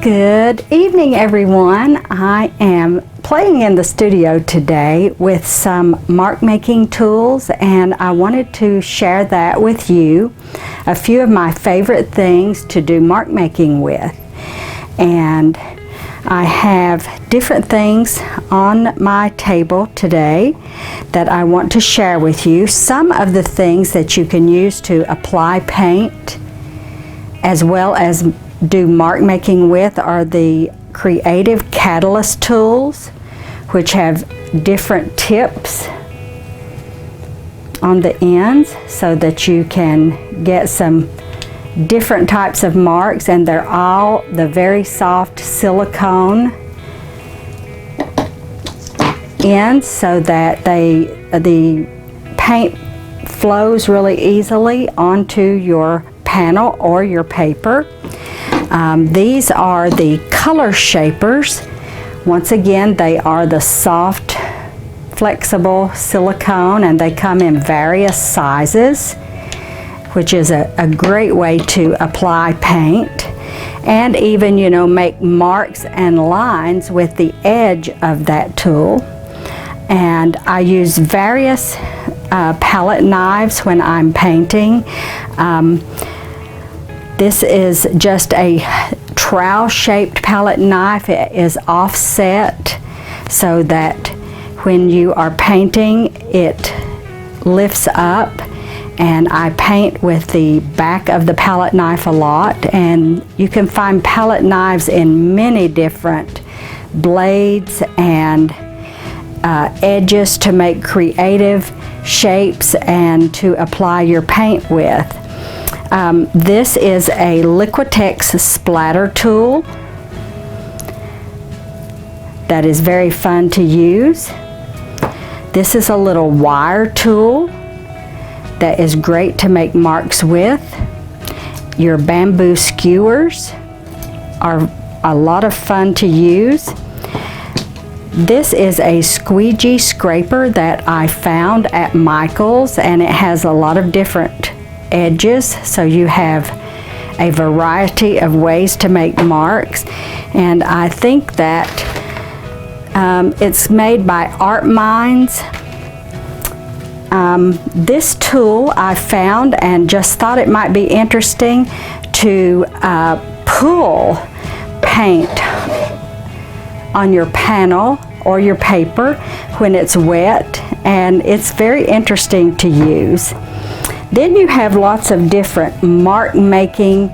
Good evening, everyone. I am playing in the studio today with some mark making tools, and I wanted to share that with you. A few of my favorite things to do mark making with. And I have different things on my table today that I want to share with you. Some of the things that you can use to apply paint as well as do mark making with are the Creative Catalyst tools, which have different tips on the ends so that you can get some different types of marks, and they're all the very soft silicone ends so that the paint flows really easily onto your panel or your paper. These are the color shapers. Once again, they are the soft, flexible silicone, and they come in various sizes, which is a great way to apply paint and even, you know, make marks and lines with the edge of that tool. And I use various palette knives when I'm painting. This is just a trowel-shaped palette knife. It is offset so that when you are painting, it lifts up. And I paint with the back of the palette knife a lot. And you can find palette knives in many different blades and edges to make creative shapes and to apply your paint with. This is a Liquitex splatter tool that is very fun to use. This is a little wire tool that is great to make marks with. Your bamboo skewers are a lot of fun to use. This is a squeegee scraper that I found at Michael's, and it has a lot of different edges, so you have a variety of ways to make marks. And I think that it's made by Art Minds. This tool I found and just thought it might be interesting to pull paint on your panel or your paper when it's wet, and it's very interesting to use. Then you have lots of different mark making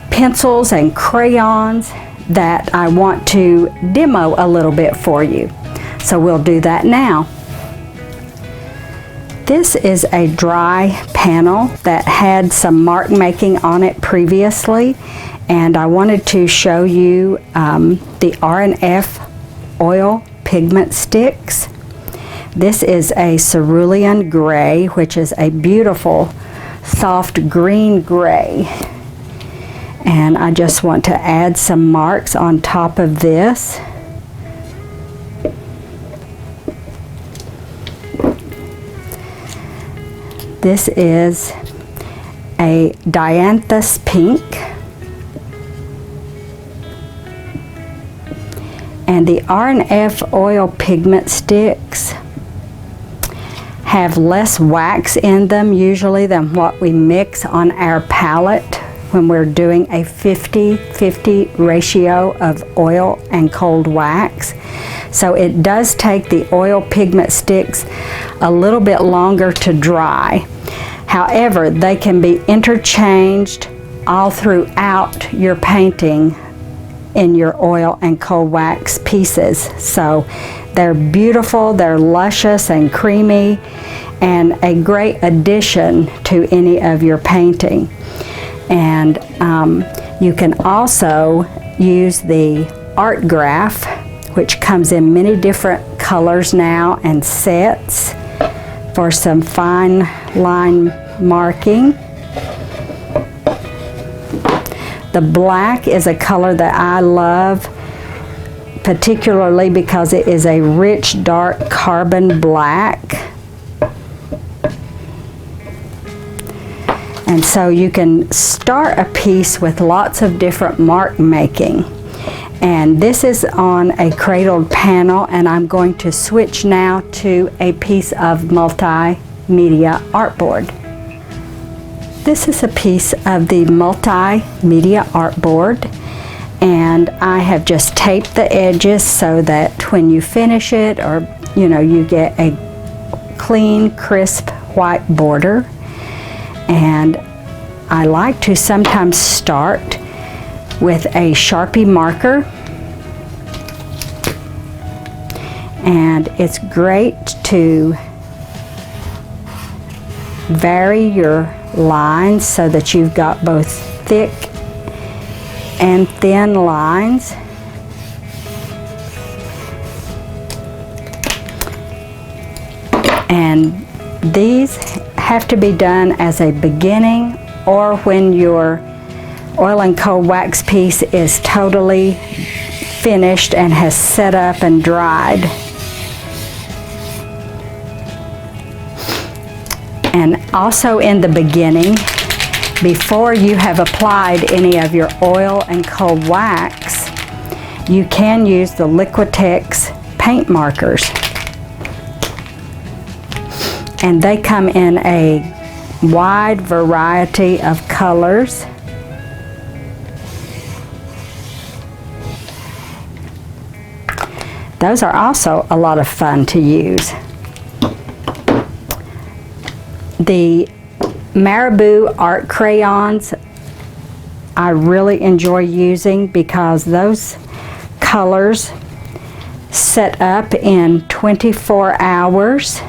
pencils and crayons that I want to demo a little bit for you. So we'll do that now. This is a dry panel that had some mark making on it previously, and I wanted to show you the R&F oil pigment sticks. This is a cerulean gray, which is a beautiful soft green gray. And I just want to add some marks on top of this. This is a dianthus pink. And the R&F oil pigment sticks have less wax in them usually than what we mix on our palette when we're doing a 50-50 ratio of oil and cold wax. So it does take the oil pigment sticks a little bit longer to dry. However, they can be interchanged all throughout your painting in your oil and cold wax pieces. So they're beautiful, they're luscious and creamy, and a great addition to any of your painting. And you can also use the art graph, which comes in many different colors now and sets for some fine line marking. The black is a color that I love, particularly because it is a rich, dark carbon black. And so you can start a piece with lots of different mark making. And this is on a cradled panel, and I'm going to switch now to a piece of multimedia artboard. This is a piece of the multimedia artboard, and I have just taped the edges so that when you finish it, or you get a clean, crisp white border. And I like to sometimes start with a Sharpie marker, and it's great to vary your lines so that you've got both thick and thin lines. And these have to be done as a beginning or when your oil and cold wax piece is totally finished and has set up and dried. And also in the beginning, before you have applied any of your oil and cold wax, you can use the Liquitex paint markers. And they come in a wide variety of colors. Those are also a lot of fun to use. The Marabu Art Crayons I really enjoy using because those colors set up in 24 hours.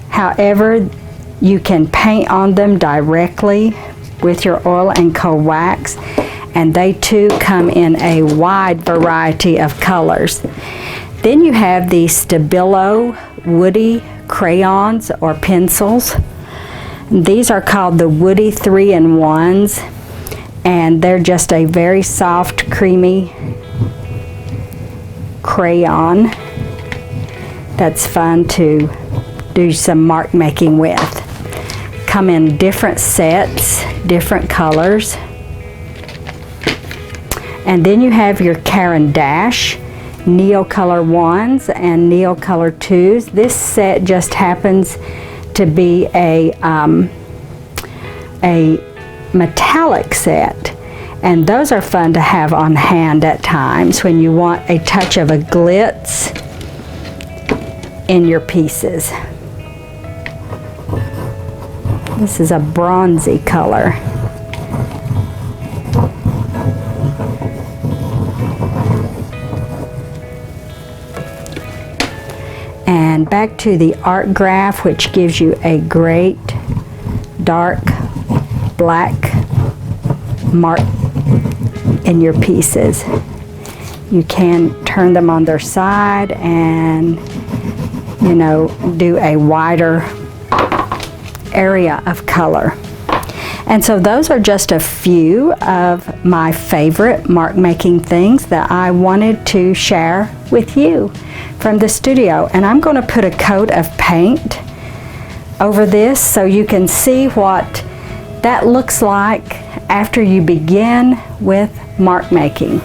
However, you can paint on them directly with your oil and cold wax, and they too come in a wide variety of colors. Then you have the Stabilo Woody crayons or pencils. These are called the Woody 3-in-1s, and they're just a very soft, creamy crayon that's fun to do some mark making with. Come in different sets, different colors. And then you have your Caran D'ache Neocolor 1s and Neocolor 2s. This set just happens to be a metallic set, and those are fun to have on hand at times when you want a touch of a glitz in your pieces. This is a bronzy color. And back to the art graph, which gives you a great dark black mark in your pieces. You can turn them on their side and do a wider area of color. And so those are just a few of my favorite mark making things that I wanted to share with you from the studio. And I'm going to put a coat of paint over this so you can see what that looks like after you begin with mark making.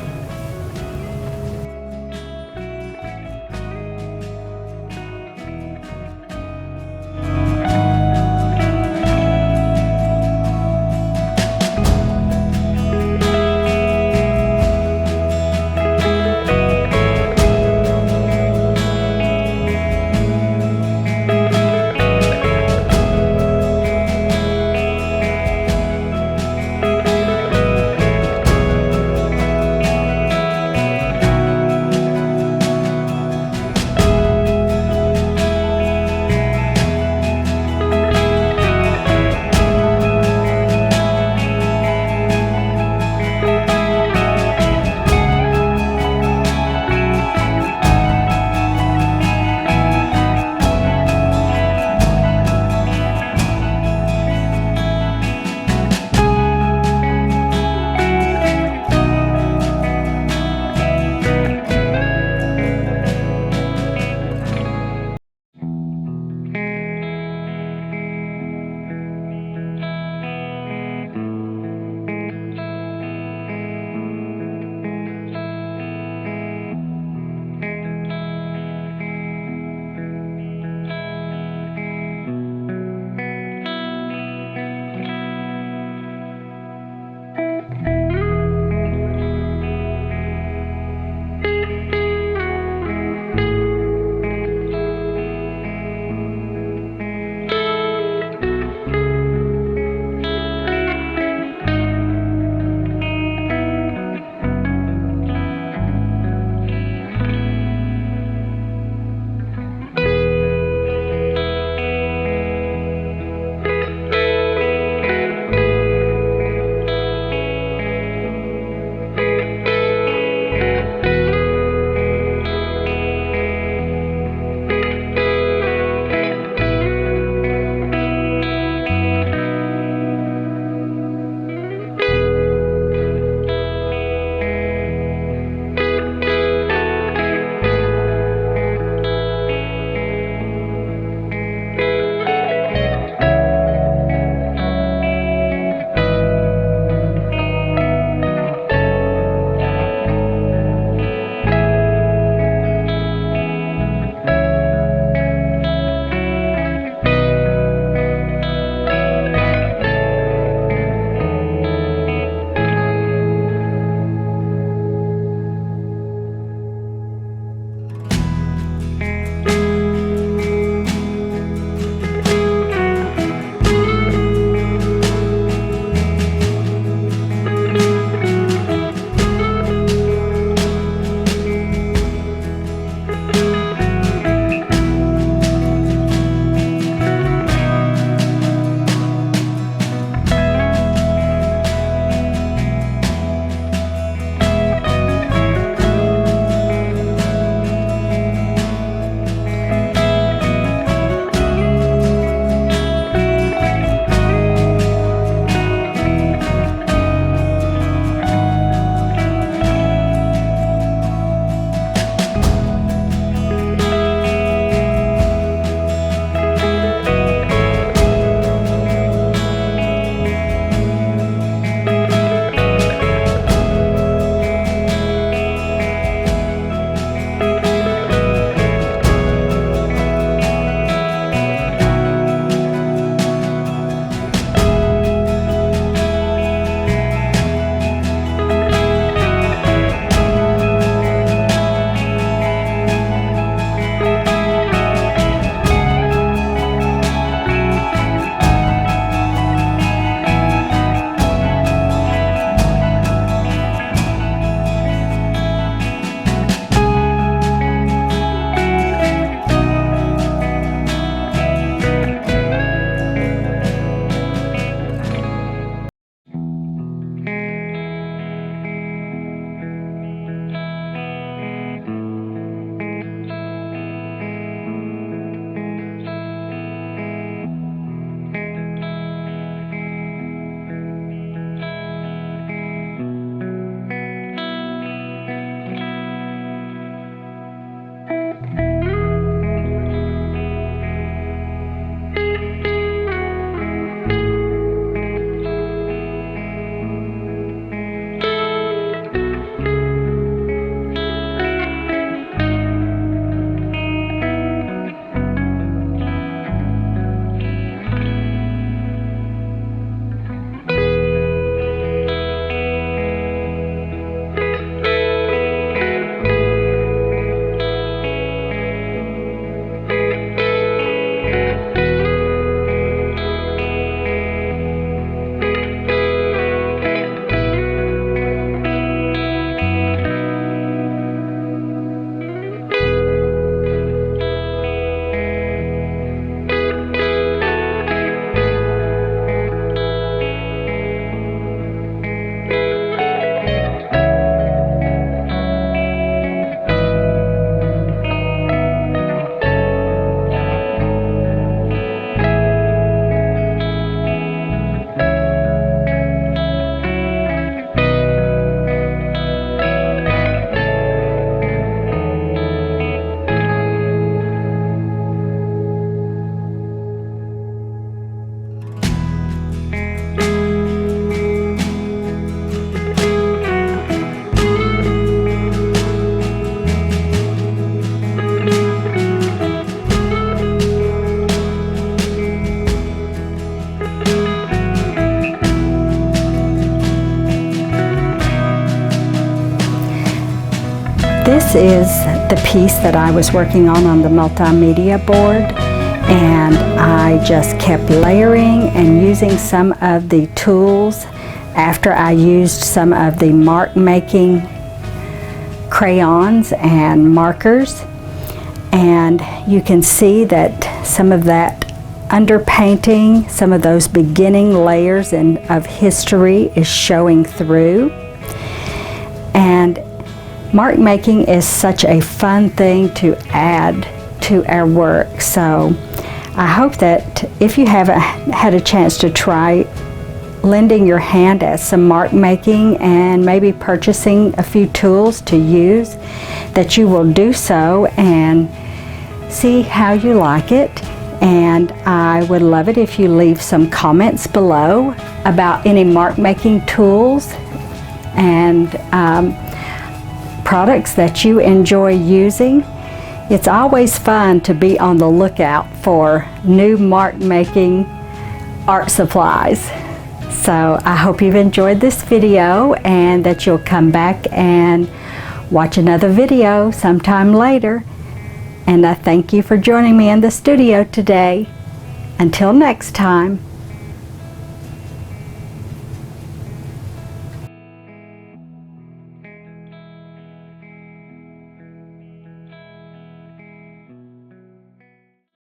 is the piece that I was working on the multimedia board, and I just kept layering and using some of the tools after I used some of the mark making crayons and markers. And you can see that some of that underpainting, some of those beginning layers of history is showing through. And mark making is such a fun thing to add to our work. So I hope that if you haven't had a chance to try lending your hand at some mark making and maybe purchasing a few tools to use, that you will do so and see how you like it. And I would love it if you leave some comments below about any mark making tools and products that you enjoy using. It's always fun to be on the lookout for new mark making art supplies. So I hope you've enjoyed this video and that you'll come back and watch another video sometime later. And I thank you for joining me in the studio today. Until next time.